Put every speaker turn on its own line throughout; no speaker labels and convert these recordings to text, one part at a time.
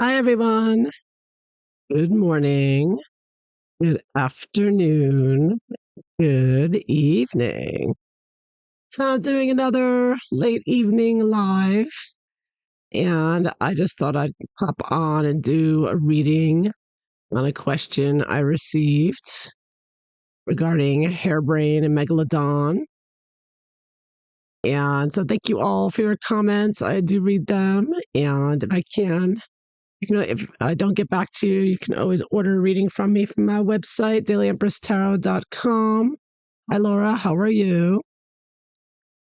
Hi, everyone. Good morning, good afternoon, good evening. So, I'm doing another late evening live, and I just thought I'd pop on and do a reading on a question I received regarding harebrain and megalodon. And so, thank you all for your comments. I do read them, and if I can, if I don't get back to you, you can always order a reading from me from my website, dailyempresstarot.com. Hi, Laura. How are you?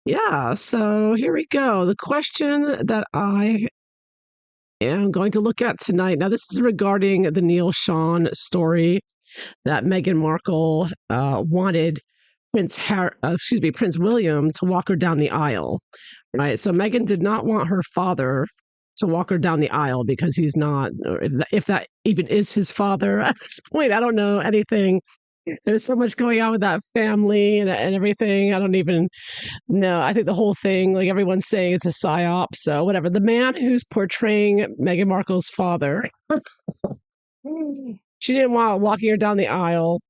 Yeah, so here we go. The question that I am going to look at tonight. Now, this is regarding the Neil Sean story that Meghan Markle wanted Prince William to walk her down the aisle. Right. So Meghan did not want her father to walk her down the aisle because he's not, or if that even is his father at this point. I don't know anything. There's so much going on with that family and everything. I don't even know. I think the whole thing, like everyone's saying, it's a psyop. So whatever. The man who's portraying Meghan Markle's father, she didn't want walking her down the aisle.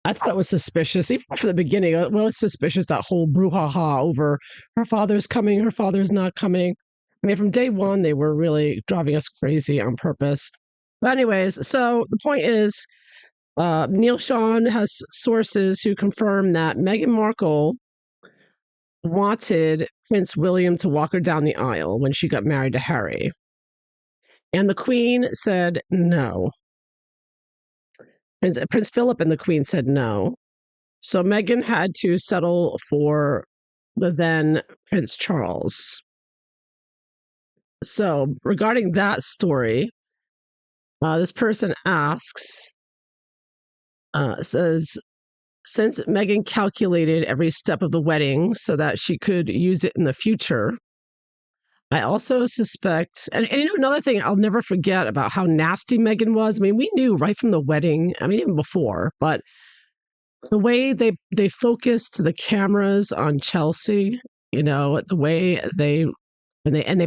I thought it was suspicious, even from the beginning. It was suspicious, that whole brouhaha over her father's coming, her father's not coming. I mean, from day one, they were really driving us crazy on purpose. But, anyways, so the point is, Neil Sean has sources who confirm that Meghan Markle wanted Prince William to walk her down the aisle when she got married to Harry. And the Queen said no. Prince Philip and the Queen said no. So Meghan had to settle for the then Prince Charles. So regarding that story, this person says, since Meghan calculated every step of the wedding so that she could use it in the future, I also suspect, and you know, another thing I'll never forget about how nasty Meghan was. I mean, we knew right from the wedding, I mean, even before, but the way they focused the cameras on Chelsea, you know, the way they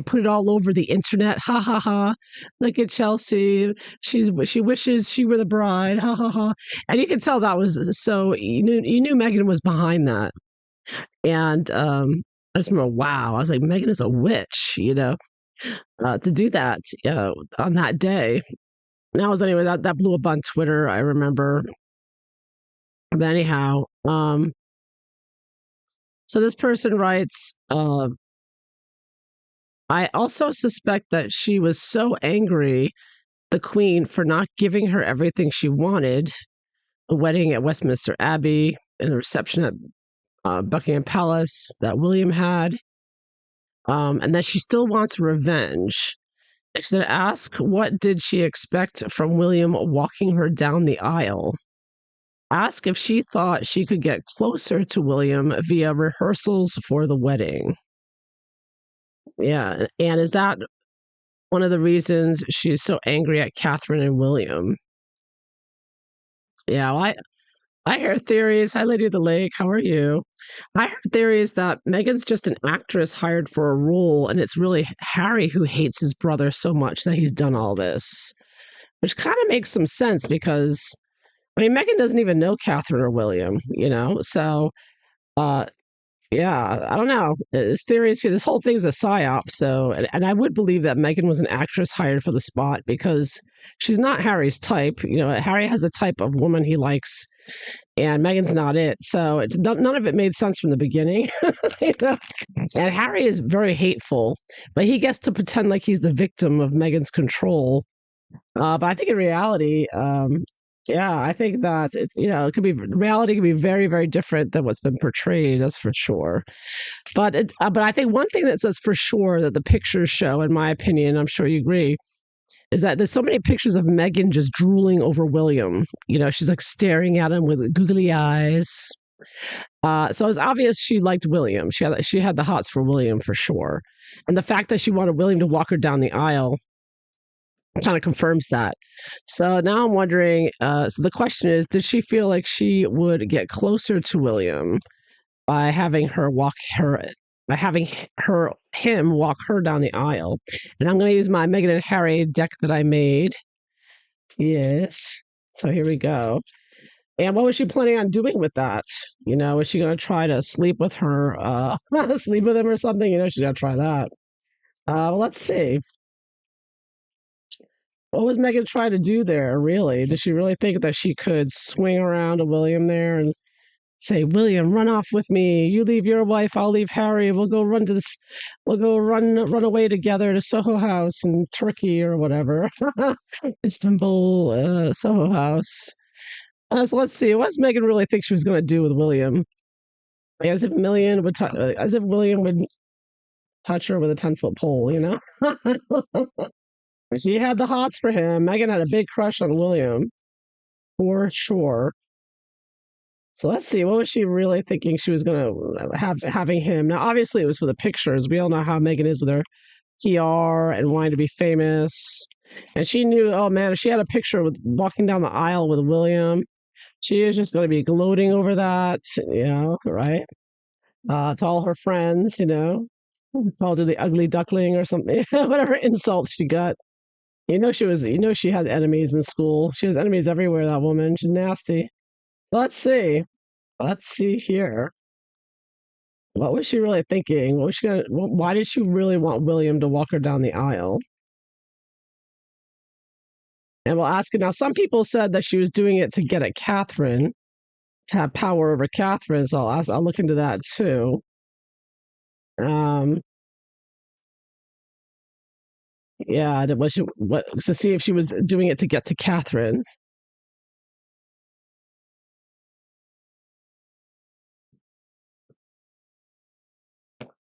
put it all over the internet. Ha ha ha! Look at Chelsea. She wishes she were the bride. Ha ha ha! And you could tell that was so. You knew Meghan was behind that. And I just remember, wow! I was like, Meghan is a witch, you know, to do that on that day. Now, anyway, that blew up on Twitter. I remember. But anyhow, so this person writes, I also suspect that she was so angry, the Queen, for not giving her everything she wanted, the wedding at Westminster Abbey and the reception at Buckingham Palace that William had, and that she still wants revenge. She said, ask what did she expect from William walking her down the aisle. Ask if she thought she could get closer to William via rehearsals for the wedding. Yeah, and is that one of the reasons she's so angry at Catherine and William? Yeah, well, I hear theories. Hi, Lady of the Lake. How are you? I heard theories that Meghan's just an actress hired for a role, and it's really Harry who hates his brother so much that he's done all this, which kind of makes some sense because, I mean, Meghan doesn't even know Catherine or William, you know? So, uh, yeah, I don't know. This theory is this whole thing is a psyop. So, and I would believe that Meghan was an actress hired for the spot because she's not Harry's type. You know, Harry has a type of woman he likes, and Meghan's not it. So, none of it made sense from the beginning. You know? And Harry is very hateful, but he gets to pretend like he's the victim of Meghan's control. But I think in reality, yeah, I think that it's, you know, it could be, reality can be very, very different than what's been portrayed. That's for sure. But I think one thing that says for sure that the pictures show, in my opinion, I'm sure you agree, is that there's so many pictures of Meghan just drooling over William. You know, she's like staring at him with googly eyes. So it's obvious she liked William. She had the hots for William for sure, and the fact that she wanted William to walk her down the aisle kind of confirms that. So now I'm wondering, so the question is, did she feel like she would get closer to William by having her walk her by having him walk her down the aisle. And I'm going to use my Meghan and Harry deck that I made. Yes. So here we go. And what was she planning on doing with that? Was she going to try to sleep with her, sleep with him or something? She's going to try that. Let's see. What was Meghan trying to do there, really? Did she really think that she could swing around to William there and say, William, run off with me. You leave your wife, I'll leave Harry. We'll go run away together to Soho House in Turkey or whatever. Istanbul, Soho House. So let's see. What does Meghan really think she was going to do with William? As if William would touch her with a 10-foot pole, She had the hots for him. Meghan had a big crush on William, for sure. So let's see. What was she really thinking she was going to having him? Now, obviously, it was for the pictures. We all know how Meghan is with her PR and wanting to be famous. And she knew, oh man, if she had a picture with walking down the aisle with William, she is just going to be gloating over that, right? To all her friends, called her the ugly duckling or something, whatever insults she got. She had enemies in school. She has enemies everywhere, that woman. She's nasty. Let's see. Let's see here. What was she really thinking? Why did she really want William to walk her down the aisle? And we'll ask her now. Some people said that she was doing it to get at Catherine, to have power over Catherine. So I'll look into that too. Yeah, to see if she was doing it to get to Catherine.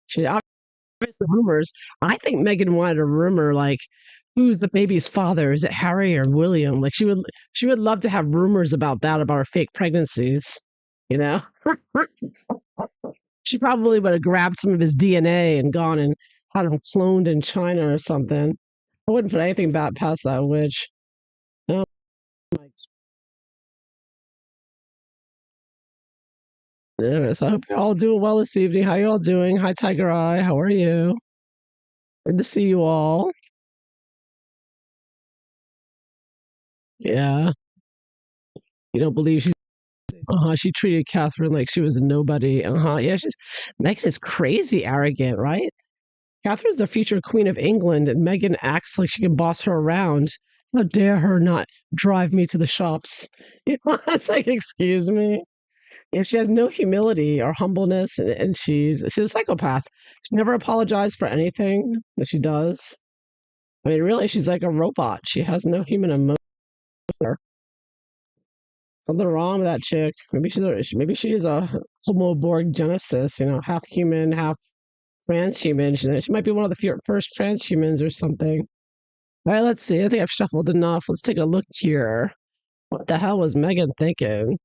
She obviously rumors. I think Meghan wanted a rumor like, who's the baby's father? Is it Harry or William? Like she would love to have rumors about that, about her fake pregnancies. You know, she probably would have grabbed some of his DNA and gone and had him cloned in China or something. I wouldn't put anything bad past that witch. No. Yeah, so I hope you're all doing well this evening. How you all doing? Hi, Tiger Eye. How are you? Good to see you all. Yeah. You don't believe she treated Catherine like she was a nobody. Yeah, Meghan is crazy arrogant, right? Catherine's the future queen of England, and Meghan acts like she can boss her around. How dare her not drive me to the shops? It's like, excuse me. Yeah, she has no humility or humbleness, and she's a psychopath. She never apologized for anything that she does. I mean, really, she's like a robot. She has no human emotion. Something wrong with that chick. Maybe she is a Homo Borg Genesis. Half human, half transhuman. She might be one of the first transhumans or something. All right, let's see. I think I've shuffled enough. Let's take a look here. What the hell was Meghan thinking?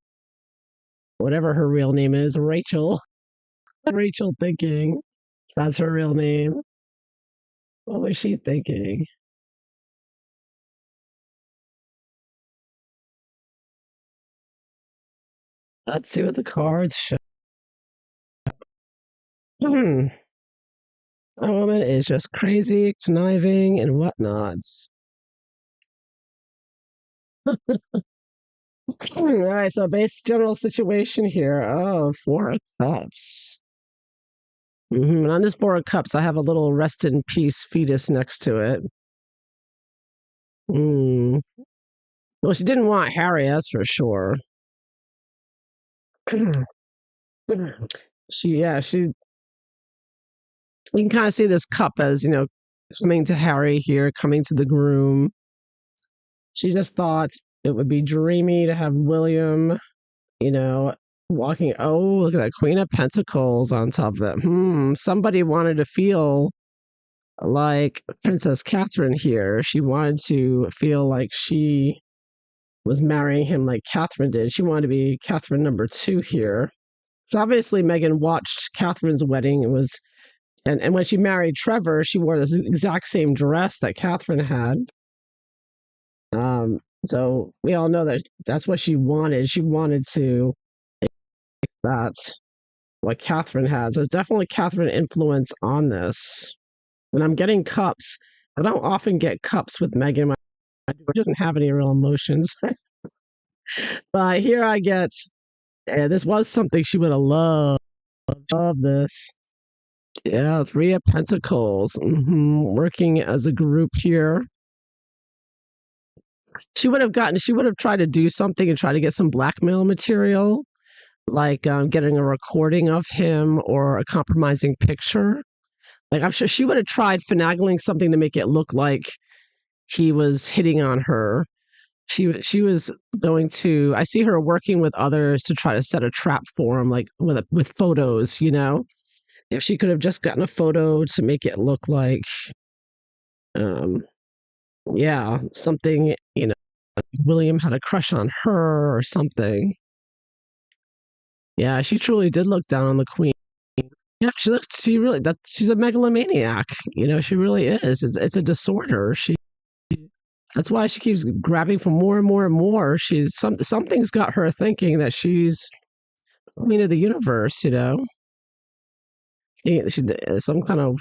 Whatever her real name is, Rachel. Rachel thinking. That's her real name. What was she thinking? Let's see what the cards show. A woman is just crazy, conniving, and whatnots. All right, so base general situation here. Oh, Four of Cups. And on this Four of Cups, I have a little rest in peace fetus next to it. Well, she didn't want Harry, that's for sure. You can kind of see this cup as, coming to Harry here, coming to the groom. She just thought it would be dreamy to have William, walking. Oh, look at that Queen of Pentacles on top of it. Somebody wanted to feel like Princess Catherine here. She wanted to feel like she was marrying him like Catherine did. She wanted to be Catherine number 2 here. So obviously Meghan watched Catherine's wedding. And when she married Trevor, she wore this exact same dress that Catherine had. So we all know that that's what she wanted. She wanted to that. what Catherine has. There's definitely Catherine influence on this. When I'm getting cups, I don't often get cups with Meghan. She doesn't have any real emotions. But here I get, this was something she would have loved. Love this. Yeah, Three of Pentacles. Working as a group here. She would have tried to do something and try to get some blackmail material, like getting a recording of him or a compromising picture. Like, I'm sure she would have tried finagling something to make it look like he was hitting on her. She was going to. I see her working with others to try to set a trap for him, like with photos. If she could have just gotten a photo to make it look like, um, yeah, something. William had a crush on her or something. Yeah, she truly did look down on the queen. Yeah, she's a megalomaniac. She really is. It's a disorder. That's why she keeps grabbing for more and more and more. Something's got her thinking that she's queen of the universe. Some kind of,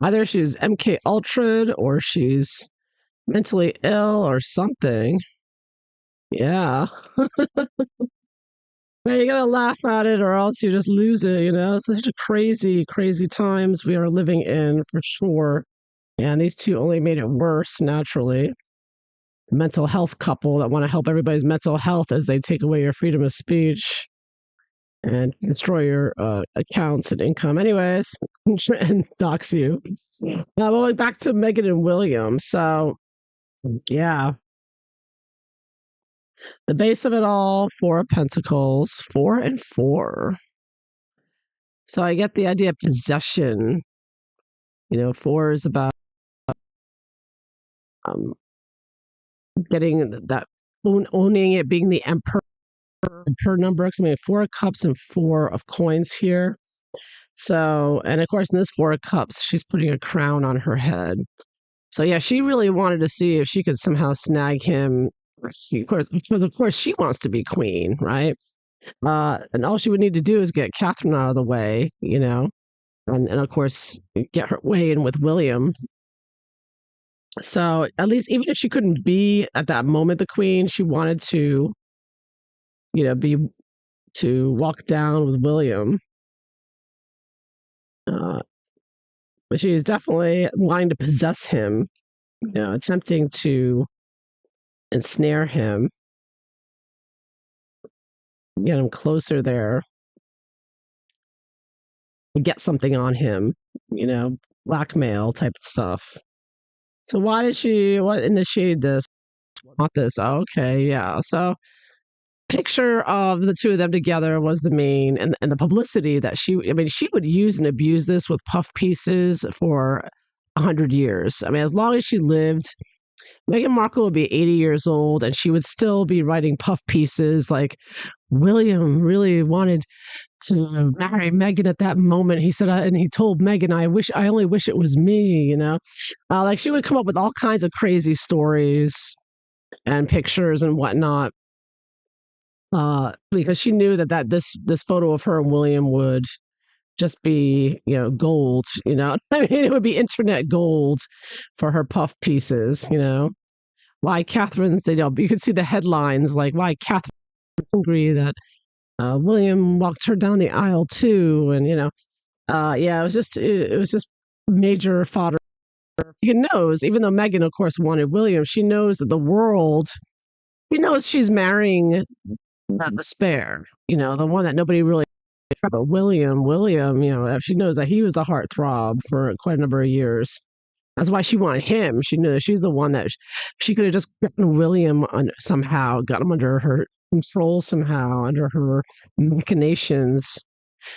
either she's MK Ultra or she's mentally ill or something. Yeah. Well, you gotta laugh at it or else you just lose it. It's such a crazy, crazy times we are living in for sure. And these two only made it worse, naturally. Mental health couple that want to help everybody's mental health as they take away your freedom of speech and destroy your accounts and income, anyways, and dox you. Now, going back to Meghan and William. So, yeah, the base of it all, Four of Pentacles, 4 and 4. So I get the idea of possession. 4 is about getting that, owning it, being the emperor per number. I mean, 4 of Cups and 4 of Coins here. So, and of course, in this 4 of Cups, she's putting a crown on her head. So yeah, she really wanted to see if she could somehow snag him. Of course, she wants to be queen, right? And all she would need to do is get Catherine out of the way, and of course, get her way in with William. So at least, even if she couldn't be at that moment the queen, she wanted to, walk down with William. But she is definitely wanting to possess him, attempting to ensnare him, get him closer there, get something on him, blackmail type of stuff. So why did she, what initiated this? Not this. Oh, okay, yeah. So picture of the two of them together was the main, and the publicity that she would use and abuse this with puff pieces for 100 years. I mean, as long as she lived, Meghan Markle would be 80 years old and she would still be writing puff pieces like, William really wanted to marry Meghan at that moment. He said, and he told Meghan, I only wish it was me, like she would come up with all kinds of crazy stories and pictures and whatnot. Because she knew that this photo of her and William would just be, gold, I mean, it would be internet gold for her puff pieces, Why Catherine's, you could see the headlines like, why Catherine's angry that William walked her down the aisle too. And, yeah, it was just major fodder. She knows, even though Meghan, of course, wanted William, she knows that the world, she knows she's marrying the spare, the one that nobody really. But William, she knows that he was a heartthrob for quite a number of years. That's why she wanted him. She knew that she's the one that she could have just gotten William somehow, got him under her control somehow, under her machinations.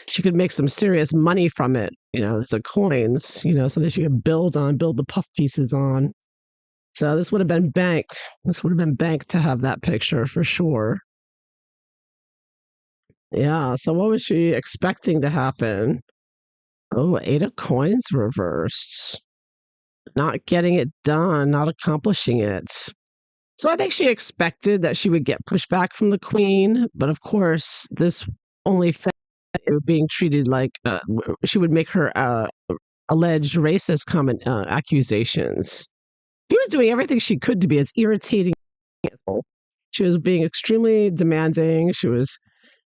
She could make some serious money from it, the coins, so that she could build the puff pieces on. So this would have been bank. This would have been bank to have that picture for sure. Yeah, so what was she expecting to happen? Oh, 8 of Coins reversed. Not getting it done, not accomplishing it. So I think she expected that she would get pushback from the queen, but of course, this only it was being treated like she would make her alleged racist comment accusations. He was doing everything she could to be as irritating as possible. She was being extremely demanding. She was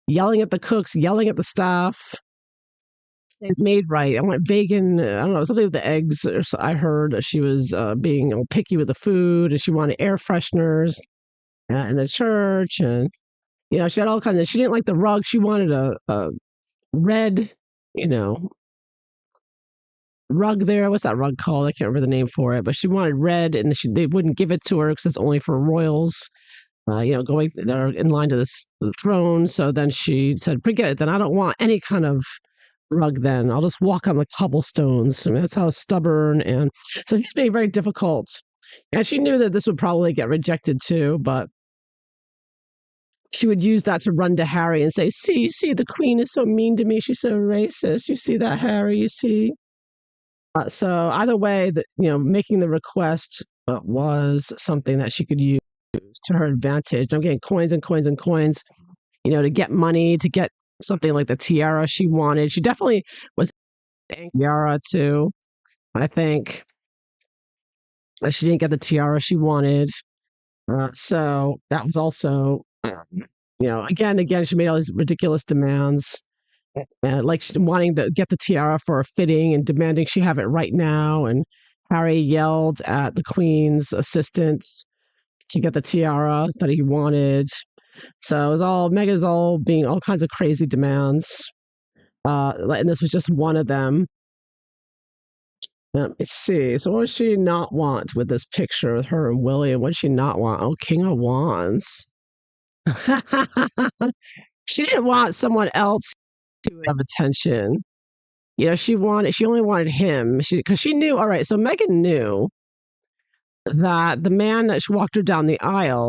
yelling at the cooks, yelling at the staff. It made right. I went vegan. I don't know, something with the eggs. Or so I heard she was being picky with the food, and she wanted air fresheners in the church, and she had all kinds of. She didn't like the rug. She wanted a red, you know, rug there. What's that rug called? I can't remember the name for it, but she wanted red, and they wouldn't give it to her because it's only for royals. Going they're in line to the throne. So then she said, "Forget it. Then I don't want any kind of rug. Then I'll just walk on the cobblestones." I mean, that's how stubborn. And so he's being very difficult. And she knew that this would probably get rejected too, but she would use that to run to Harry and say, see, the queen is so mean to me. She's so racist. You see that, Harry? You see? So either way, making the request was something that she could use to her advantage. I'm getting coins and coins and coins, to get money, to get something like the tiara she wanted. She definitely was tiara too. I think she didn't get the tiara she wanted. So that was also, again, she made all these ridiculous demands. Like wanting to get the tiara for a fitting and demanding she have it right now. And Harry yelled at the Queen's assistants to get the tiara that he wanted. So it was Meghan's all being all kinds of crazy demands. And this was just one of them. Let me see. So what does she not want with this picture of her and William? What does she not want? Oh, King of Wands. She didn't want someone else to have attention. She only wanted him. Because she knew, all right, so Meghan knew that the man that she walked her down the aisle,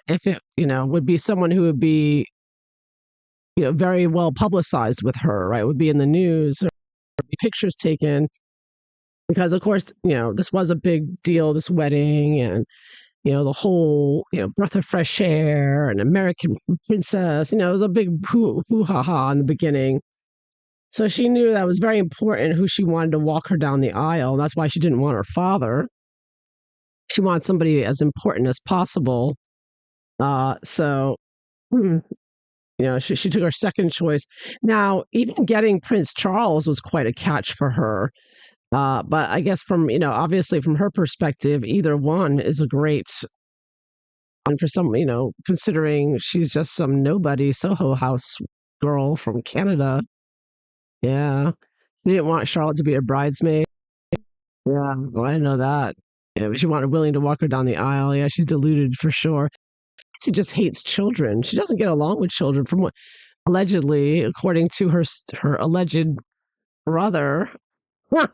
if it, would be someone who would be, very well publicized with her, right? Would be in the news, or be pictures taken. Because of course, this was a big deal, this wedding, and the whole, breath of fresh air and American princess. It was a big hoo ha ha in the beginning. So she knew that it was very important who she wanted to walk her down the aisle. That's why she didn't want her father. She wanted somebody as important as possible. So, she took her second choice. Now, even getting Prince Charles was quite a catch for her. But I guess obviously from her perspective, either one is a great one for some, considering she's just some nobody Soho House girl from Canada. Yeah. She didn't want Charlotte to be a bridesmaid. Yeah. Well, I didn't know that. Yeah, but she wanted William to walk her down the aisle. Yeah, she's deluded for sure. She just hates children. She doesn't get along with children from what allegedly, according to her alleged brother. I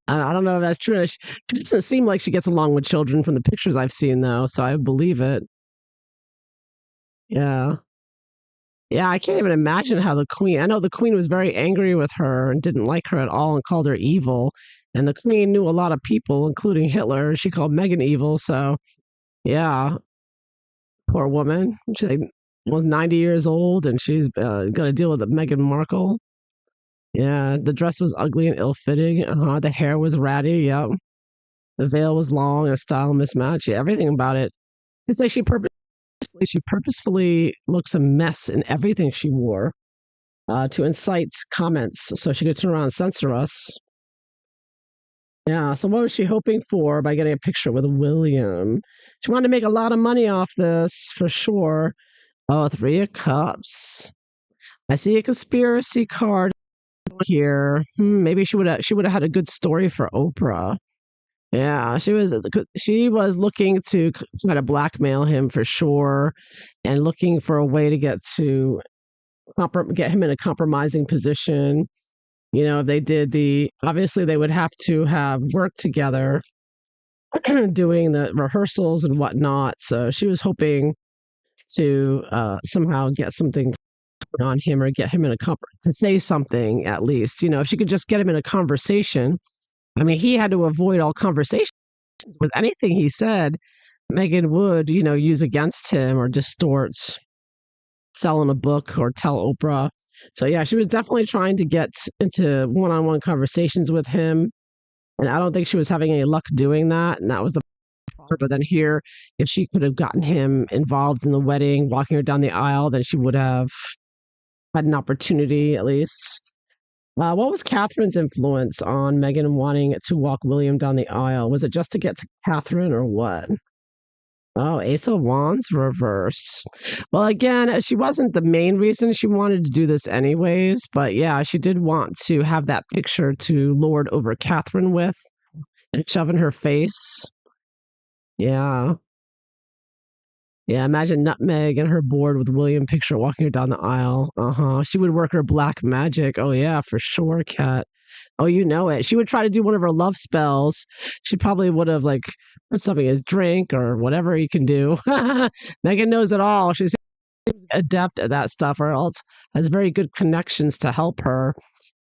don't know if that's true. It doesn't seem like she gets along with children from the pictures I've seen, though, so I believe it. Yeah. Yeah, I can't even imagine how I know the Queen was very angry with her and didn't like her at all and called her evil. And the Queen knew a lot of people, including Hitler. She called Meghan evil. So, yeah, poor woman. She was 90 years old and she's going to deal with Meghan Markle. Yeah, the dress was ugly and ill-fitting. The hair was ratty. Yeah, the veil was long, a style mismatch. Yeah, everything about it. It's like she purposefully looks a mess in everything she wore to incite comments, so she could turn around and censor us. Yeah. So what was she hoping for by getting a picture with William? She wanted to make a lot of money off this for sure. Oh, 3 of Cups. I see a conspiracy card here. Maybe she would have had a good story for Oprah. Yeah, she was looking to try to blackmail him for sure, and looking for a way to get him in a compromising position. If they did obviously they would have to have worked together, doing the rehearsals and whatnot. So she was hoping to somehow get something on him or get him in to say something at least. If she could just get him in a conversation. I mean, he had to avoid all conversations with anything he said. Meghan would, use against him or distorts. sell in a book or tell Oprah. So yeah, she was definitely trying to get into one-on-one conversations with him, and I don't think she was having any luck doing that. And that was the problem. But then here, if she could have gotten him involved in the wedding, walking her down the aisle, then she would have had an opportunity at least. What was Catherine's influence on Meghan wanting to walk William down the aisle? Was it just to get to Catherine or what? Oh, Ace of Wands reverse. Well, again, she wasn't the main reason she wanted to do this anyways, but yeah, she did want to have that picture to lord over Catherine with and shove in her face. Yeah. Yeah, imagine Nutmeg and her board with William picture walking her down the aisle. Uh-huh. She would work her black magic. Oh yeah, for sure, Kat. Oh, you know it. She would try to do one of her love spells. She probably would have like put something in his drink or whatever you can do. Meghan knows it all. She's adept at that stuff, or else has very good connections to help her.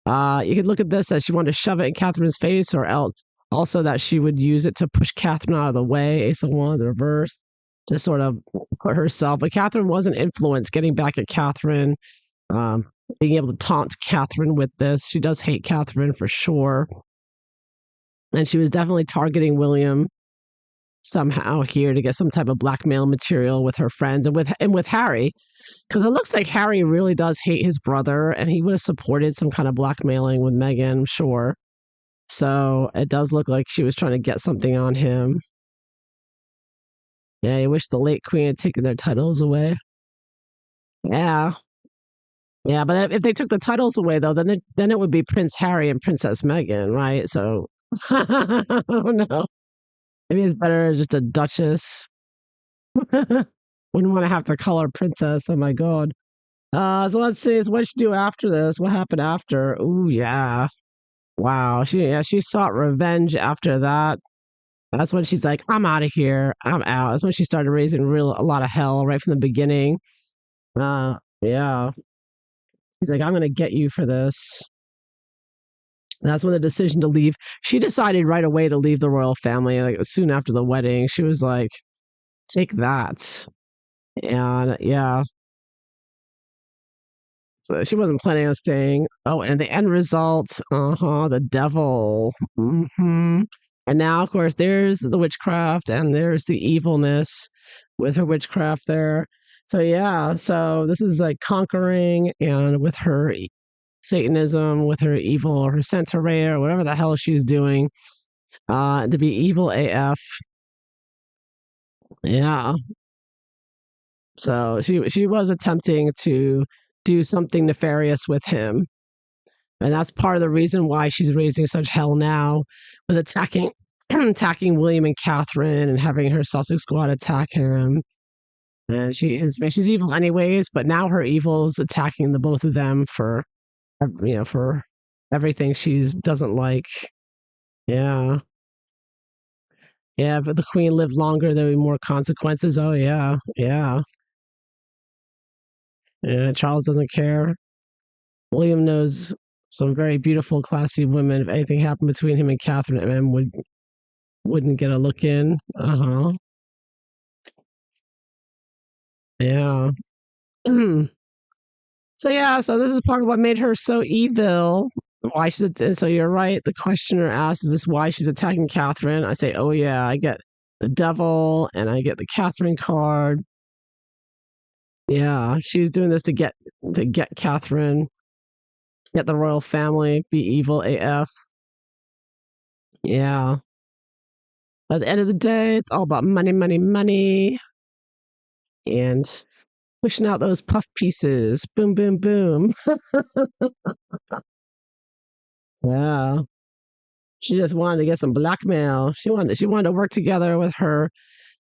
You could look at this as she wanted to shove it in Catherine's face, or else also that she would use it to push Catherine out of the way. Ace of Wands reverse to sort of put herself. But Catherine wasn't influenced. Getting back at Catherine, um, being able to taunt Catherine with this. She does hate Catherine for sure. And she was definitely targeting William somehow here to get some type of blackmail material with her friends and with Harry. Because it looks like Harry really does hate his brother and he would have supported some kind of blackmailing with Meghan, I'm sure. So it does look like she was trying to get something on him. Yeah, I wish the late queen had taken their titles away. Yeah. Yeah, but if they took the titles away, though, then it would be Prince Harry and Princess Meghan, right? So, oh no, maybe it's better just a Duchess. Wouldn't want to have to call her Princess. Oh my God. So let's see. So what she do after this? What happened after? Ooh, yeah. Wow. She sought revenge after that. That's when she's like, I'm out of here. I'm out. That's when she started raising a lot of hell right from the beginning. Yeah. He's like, I'm gonna get you for this. That's when the decision to leave. She decided right away to leave the royal family, like soon after the wedding. She was like, take that. And yeah, so she wasn't planning on staying. Oh, and the end result, the devil. And now, of course, there's the witchcraft and there's the evilness with her witchcraft there. So yeah, so this is like conquering and with her Satanism, with her evil or her Centauré or whatever the hell she's doing, to be evil AF. Yeah. So she was attempting to do something nefarious with him. And that's part of the reason why she's raising such hell now with attacking attacking William and Catherine and having her Sussex squad attack him. And she's evil anyways, but now her evil is attacking the both of them for for everything she doesn't like. Yeah. Yeah, but the queen lived longer, there would be more consequences. Oh yeah. Yeah. Yeah. Charles doesn't care. William knows some very beautiful, classy women. If anything happened between him and Catherine, M wouldn't get a look in. Uh-huh. Yeah. So yeah, so this is part of what made her so evil. Why she's and so you're right. The questioner asks, "Is this why she's attacking Catherine?" I say, "Oh yeah, I get the devil and I get the Catherine card." Yeah, she was doing this to get Catherine, get the royal family, be evil AF. Yeah. At the end of the day, it's all about money, money, money, and pushing out those puff pieces. Boom, boom, boom. Yeah. She just wanted to get some blackmail. She wanted to work together with her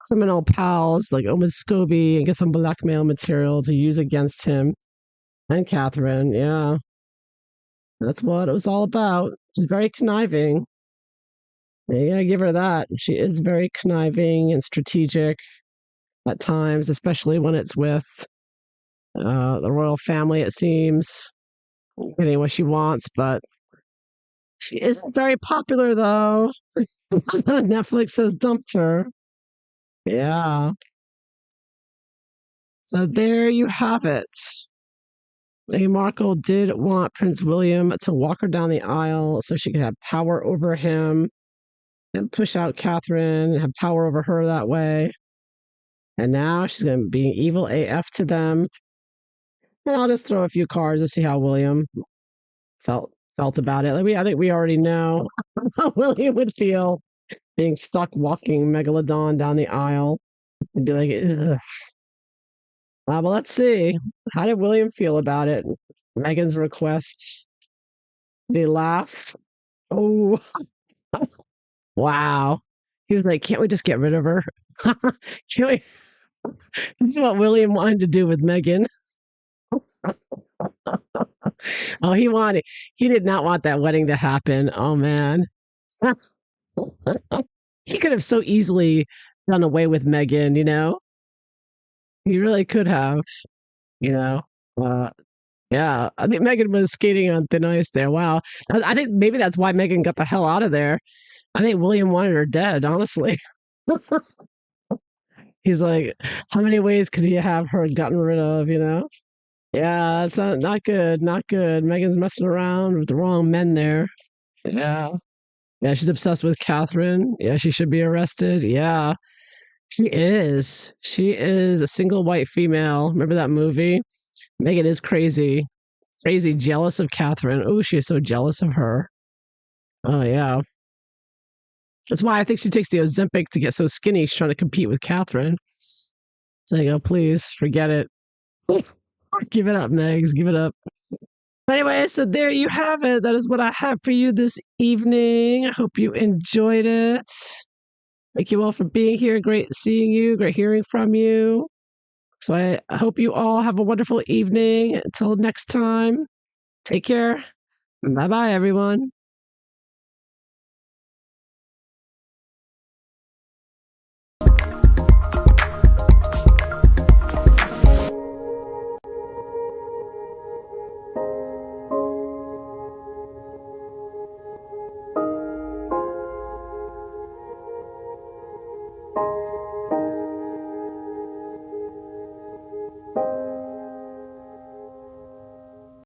criminal pals like Omid Scobie and get some blackmail material to use against him and Catherine. Yeah, that's what it was all about. She's very conniving. Yeah, give her that. She is very conniving and strategic at times, especially when it's with the royal family. It seems getting what she wants, but she isn't very popular though. Netflix has dumped her. Yeah. So there you have it. Meghan Markle did want Prince William to walk her down the aisle so she could have power over him and push out Catherine and have power over her that way. And now she's going to be evil AF to them. And I'll just throw a few cards to see how William felt about it. I think we already know how William would feel being stuck walking Megalodon down the aisle and be like, ugh. Well, let's see. How did William feel about it? Meghan's request. Did he laugh? Oh, wow. He was like, can't we just get rid of her? Can't we? This is what William wanted to do with Meghan. Oh, he did not want that wedding to happen. Oh, man. He could have so easily done away with Meghan, you know? He really could have, you know? Uh, yeah, I think Meghan was skating on thin ice there. Wow. I think maybe that's why Meghan got the hell out of there. I think William wanted her dead, honestly. He's like, how many ways could he have her gotten rid of, you know? Yeah, it's not good, not good. Meghan's messing around with the wrong men there. Yeah. Yeah, she's obsessed with Catherine. Yeah, she should be arrested. Yeah, she is. She is a single white female. Remember that movie? Meghan is crazy. Crazy, jealous of Catherine. Oh, she is so jealous of her. Oh, yeah. That's why I think she takes the Ozempic to get so skinny. She's trying to compete with Catherine. It's like, oh, please, forget it. Give it up, Megs. Give it up. Anyway, so there you have it. That is what I have for you this evening. I hope you enjoyed it. Thank you all for being here. Great seeing you. Great hearing from you. So I hope you all have a wonderful evening. Until next time, take care. Bye bye, everyone.